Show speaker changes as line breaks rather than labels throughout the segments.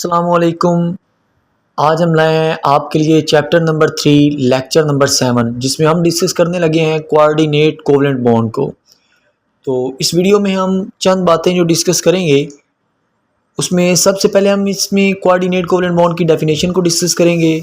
अस्सलामुअलैकुम। आज हम लाए हैं आपके लिए चैप्टर नंबर 3 लेक्चर नंबर 7 जिसमें हम डिस्कस करने लगे हैं कोऑर्डिनेट कोवेलेंट बॉन्ड को। तो इस वीडियो में हम चंद बातें जो डिस्कस करेंगे उसमें सबसे पहले हम इसमें कोऑर्डिनेट कोवेलेंट बॉन्ड की डेफिनेशन को डिस्कस करेंगे।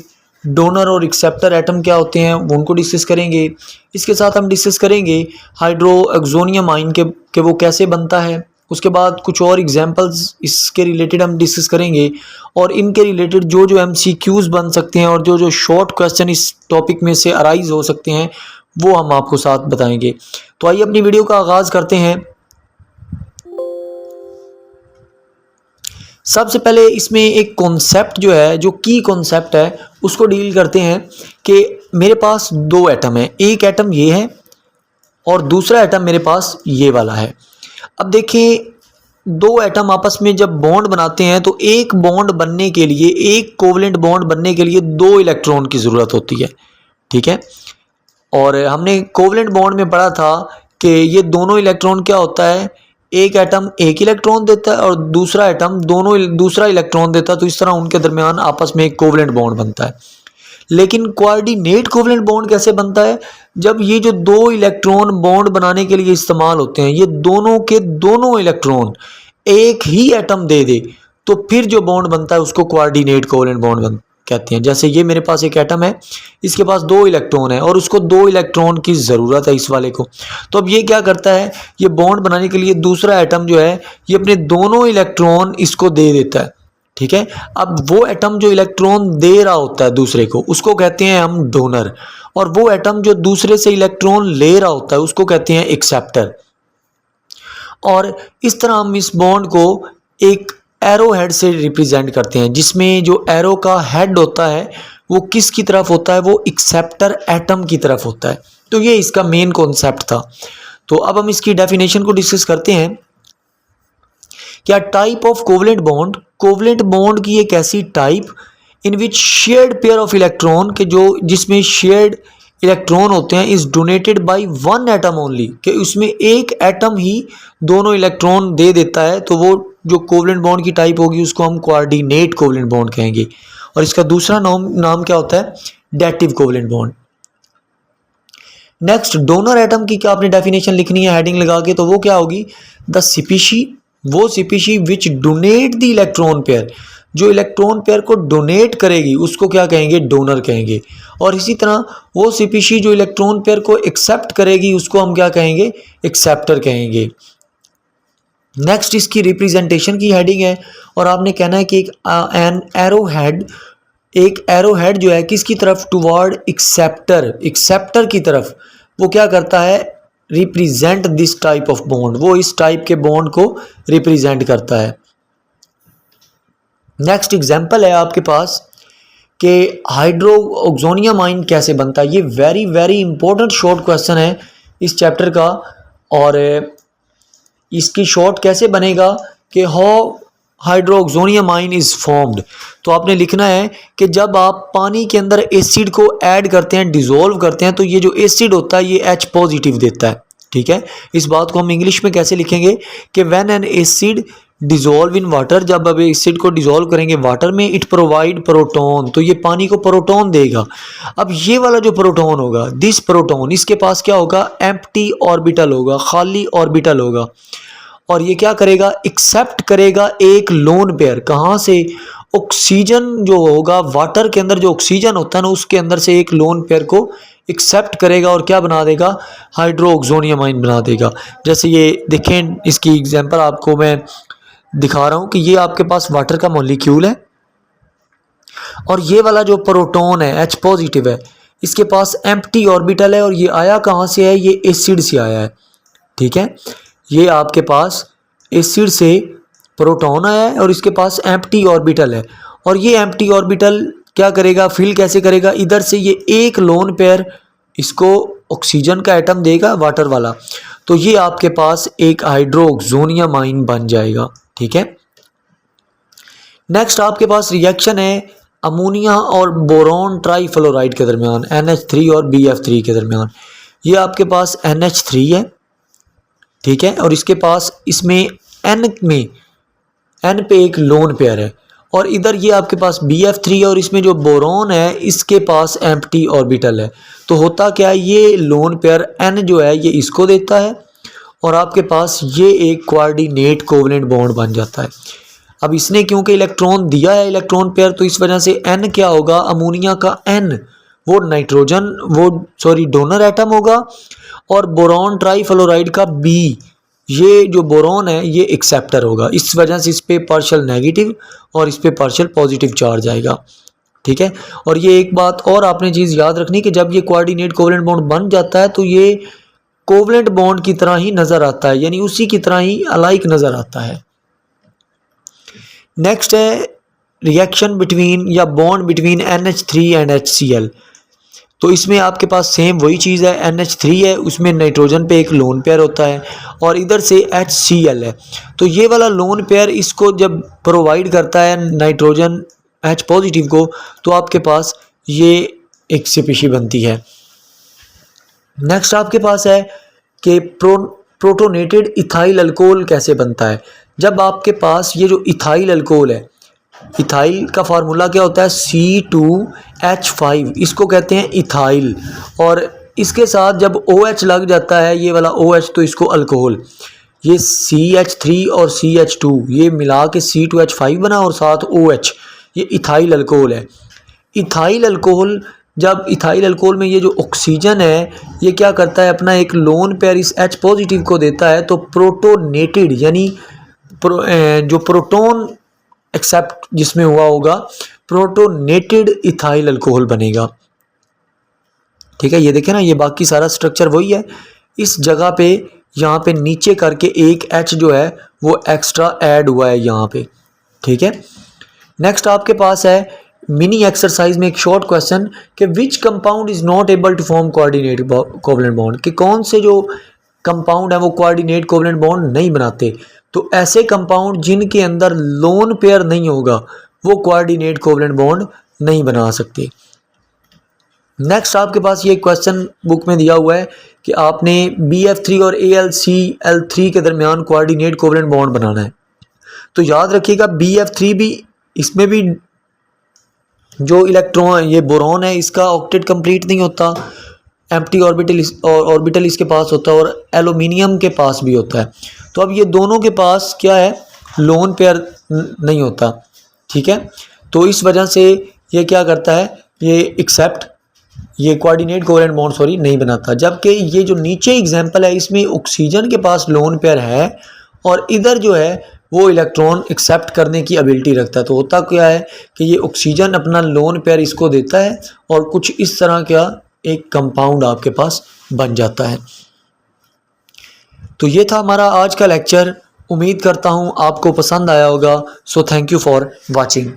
डोनर और एक्सेप्टर एटम क्या होते हैं वो उनको डिस्कस करेंगे। इसके साथ हम डिस्कस करेंगे हाइड्रो एक्सोनियम आयन के वो कैसे बनता है। उसके बाद कुछ और एग्जांपल्स इसके रिलेटेड हम डिस्कस करेंगे और इनके रिलेटेड जो जो एमसीक्यूज बन सकते हैं और जो जो शॉर्ट क्वेश्चन इस टॉपिक में से अराइज हो सकते हैं वो हम आपको साथ बताएंगे। तो आइए अपनी वीडियो का आगाज़ करते हैं। सबसे पहले इसमें एक कॉन्सेप्ट जो है, जो की कॉन्सेप्ट है, उसको डील करते हैं कि मेरे पास दो एटम है, एक एटम ये है और दूसरा एटम मेरे पास ये वाला है। अब देखिए दो एटम आपस में जब बॉन्ड बनाते हैं तो एक बॉन्ड बनने के लिए, एक कोवेलेंट बॉन्ड बनने के लिए दो इलेक्ट्रॉन की ज़रूरत होती है, ठीक है। और हमने कोवेलेंट बॉन्ड में पढ़ा था कि ये दोनों इलेक्ट्रॉन क्या होता है, एक एटम एक इलेक्ट्रॉन देता है और दूसरा एटम दूसरा इलेक्ट्रॉन देता है, तो इस तरह उनके दरमियान आपस में एक कोवेलेंट बॉन्ड बनता है। लेकिन कोऑर्डिनेट कोवेलेंट बॉन्ड कैसे बनता है, जब ये जो दो इलेक्ट्रॉन बॉन्ड बनाने के लिए इस्तेमाल होते हैं, ये दोनों के दोनों इलेक्ट्रॉन एक ही एटम दे दे तो फिर जो बॉन्ड बनता है उसको कोऑर्डिनेट कोवेलेंट बॉन्ड कहते हैं। जैसे ये मेरे पास एक एटम है, इसके पास दो इलेक्ट्रॉन है और उसको दो इलेक्ट्रॉन की ज़रूरत है इस वाले को। तो अब ये क्या करता है, ये बॉन्ड बनाने के लिए दूसरा एटम जो है ये अपने दोनों इलेक्ट्रॉन इसको दे देता है, ठीक है। अब वो एटम जो इलेक्ट्रॉन दे रहा होता है दूसरे को उसको कहते हैं हम डोनर, और वो एटम जो दूसरे से इलेक्ट्रॉन ले रहा होता है उसको कहते हैं एक्सेप्टर। और इस तरह हम इस बॉन्ड को एक एरो हेड से रिप्रेजेंट करते हैं, जिसमें जो एरो का हेड होता है वो किसकी तरफ होता है, वो एक्सेप्टर एटम की तरफ होता है। तो ये इसका मेन कॉन्सेप्ट था। तो अब हम इसकी डेफिनेशन को डिस्कस करते हैं। क्या type of covalent bond, covalent bond की एक ऐसी type in which shared pair of electron के जो जिसमें शेयर्ड इलेक्ट्रॉन होते हैं is donated by one atom only, कि उसमें एक एटम ही दोनों इलेक्ट्रॉन दे देता है, तो वो जो कोवेलेंट बॉन्ड की टाइप होगी उसको हम कोऑर्डिनेट कोवेलेंट बॉन्ड कहेंगे। और इसका दूसरा नाम क्या होता है, dative covalent bond. Next, donor atom की क्या आपने डेफिनेशन लिखनी है हेडिंग लगा के, तो वो क्या होगी, द स्पीशी, वो species which donate the electron pair, जो इलेक्ट्रॉन पेयर को डोनेट करेगी उसको क्या कहेंगे, डोनर कहेंगे। और इसी तरह वो स्पीशी जो इलेक्ट्रॉन पेयर को एक्सेप्ट करेगी उसको हम क्या कहेंगे, एक्सेप्टर कहेंगे। नेक्स्ट इसकी रिप्रेजेंटेशन की हेडिंग है और आपने कहना है कि एक एरो हेड जो है किसकी तरफ, टुवर्ड एक्सेप्टर की तरफ, वो क्या करता है, represent this type of bond, वो इस टाइप के बॉन्ड को रिप्रेजेंट करता है। नेक्स्ट एग्जांपल है आपके पास कि हाइड्रो एक्सोनियम आयन कैसे बनता है। ये very very important short question है इस चैप्टर का। और इसकी शॉर्ट कैसे बनेगा कि how hydroxonium ion is formed, तो आपने लिखना है कि जब आप पानी के अंदर एसिड को ऐड करते हैं, डिसॉल्व करते हैं, तो ये जो एसिड होता है ये H पॉजिटिव देता है, ठीक है। इस बात को हम इंग्लिश में कैसे लिखेंगे कि when an acid dissolve in water, जब अब एसिड को डिसॉल्व करेंगे वाटर में, इट प्रोवाइड प्रोटॉन, तो ये पानी को प्रोटॉन देगा। अब ये वाला जो प्रोटॉन होगा, दिस प्रोटॉन, इसके पास क्या होगा, एम्प्टी ऑर्बिटल होगा, खाली ऑर्बिटल होगा। और ये क्या करेगा, एक्सेप्ट करेगा एक लोन पेयर, कहाँ से, ऑक्सीजन जो होगा वाटर के अंदर, जो ऑक्सीजन होता है ना उसके अंदर से एक लोन पेयर को एक्सेप्ट करेगा और क्या बना देगा, हाइड्रो एक्सोनियम आयन बना देगा। जैसे ये देखें, इसकी एग्जांपल आपको मैं दिखा रहा हूँ कि ये आपके पास वाटर का मॉलिक्यूल है और ये वाला जो प्रोटॉन है H पॉजिटिव है, इसके पास एम्प्टी ऑर्बिटल है और ये आया कहाँ से है, ये एसिड से आया है, ठीक है। ये आपके पास एसिड से प्रोटॉन आया है और इसके पास एम्प्टी ऑर्बिटल है, और ये एम्प्टी ऑर्बिटल क्या करेगा, फिल कैसे करेगा, इधर से ये एक लोन पेयर इसको ऑक्सीजन का एटम देगा वाटर वाला, तो ये आपके पास एक हाइड्रो एक्सोनियम आयन बन जाएगा, ठीक है। नेक्स्ट आपके पास रिएक्शन है अमोनिया और बोरॉन ट्राईफ्लोराइड के दरमियान, NH3 और BF3 के दरमियान। ये आपके पास NH3 है, ठीक है, और इसके पास इसमें N पे एक लोन पेयर है और इधर ये आपके पास BF3 है और इसमें जो बोरॉन है इसके पास एम्प्टी ऑर्बिटल है। तो होता क्या है, ये लोन पेयर N जो है ये इसको देता है और आपके पास ये एक कोऑर्डिनेट कोवेलेंट बॉन्ड बन जाता है। अब इसने क्योंकि इलेक्ट्रॉन दिया है इलेक्ट्रॉन पेयर, तो इस वजह से N क्या होगा, अमोनिया का N वो डोनर एटम होगा और बोरॉन ट्राईफ्लोराइड का B, ये जो बोरॉन है ये एक्सेप्टर होगा। इस वजह से इस पे पार्शियल नेगेटिव और इस पे पार्शियल पॉजिटिव चार्ज आएगा। ठीक है, और ये एक बात और आपने चीज़ याद रखनी कि जब ये कोऑर्डिनेट कोवेलेंट बॉन्ड बन जाता है तो ये कोवेलेंट बॉन्ड की तरह ही नज़र आता है, यानी उसी की तरह ही अलाइक नज़र आता है। नेक्स्ट है रिएक्शन बिटवीन या bond between NH3 and HCl। तो इसमें आपके पास सेम वही चीज़ है, NH3 है उसमें नाइट्रोजन पे एक लोन पेयर होता है और इधर से HCl है। तो ये वाला लोन पेयर इसको जब प्रोवाइड करता है नाइट्रोजन H पॉजिटिव को, तो आपके पास ये एक स्पीशी बनती है। नेक्स्ट आपके पास है कि प्रोटोनेटेड इथाइल अल्कोहल कैसे बनता है। जब आपके पास ये जो इथाइल अल्कोहल है, इथाइल का फार्मूला क्या होता है, C2H5, इसको कहते हैं इथाइल, और इसके साथ जब OH लग जाता है ये वाला OH तो इसको अल्कोहल, ये CH3 और CH2 ये मिला के C2H5 बना और साथ OH, ये इथाइल अल्कोहल है। इथाइल अल्कोहल, जब इथाइल अल्कोहल में ये जो ऑक्सीजन है ये क्या करता है, अपना एक लोन पेयर इस H पॉजिटिव को देता है, तो प्रोटोनेटेड यानी जो प्रोटोन एक्सेप्ट जिसमें हुआ होगा प्रोटोनेटेड इथाइल अल्कोहल बनेगा। ठीक है, ये देखें ना, ये बाकी सारा स्ट्रक्चर वही है, इस जगह पे यहाँ पे नीचे करके एक H जो है वो एक्स्ट्रा ऐड हुआ है यहाँ पे। ठीक है, नेक्स्ट आपके पास है मिनी एक्सरसाइज में एक शॉर्ट क्वेश्चन कि which compound is not able to form coordinate covalent bond, कि कौन से जो कंपाउंड है वो कोऑर्डिनेट कोवेलेंट बॉन्ड नहीं बनाते। तो ऐसे कंपाउंड जिनके अंदर लोन पेयर नहीं होगा वो कोऑर्डिनेट कोवेलेंट बॉन्ड नहीं बना सकते। नेक्स्ट आपके पास ये क्वेश्चन बुक में दिया हुआ है कि आपने BF3 और AlCl3 के दरमियान कोऑर्डिनेट कोवेलेंट बॉन्ड बनाना है। तो याद रखिएगा BF3 भी, इसमें भी जो इलेक्ट्रॉन ये बोरॉन है इसका ऑक्टेट कंप्लीट नहीं होता, एम्प्टी ऑर्बिटल इसके पास होता है और एल्यूमिनियम के पास भी होता है। तो अब ये दोनों के पास क्या है, लोन पेयर नहीं होता। ठीक है, तो इस वजह से ये क्या करता है, ये कोऑर्डिनेट कोवेलेंट बॉन्ड नहीं बनाता। जबकि ये जो नीचे एग्जांपल है इसमें ऑक्सीजन के पास लोन पेयर है और इधर जो है वो इलेक्ट्रॉन एक्सेप्ट करने की एबिलिटी रखता है। तो होता क्या है कि ये ऑक्सीजन अपना लोन पेयर इसको देता है और कुछ इस तरह का एक कंपाउंड आपके पास बन जाता है। तो ये था हमारा आज का लेक्चर, उम्मीद करता हूँ आपको पसंद आया होगा। So thank you for watching.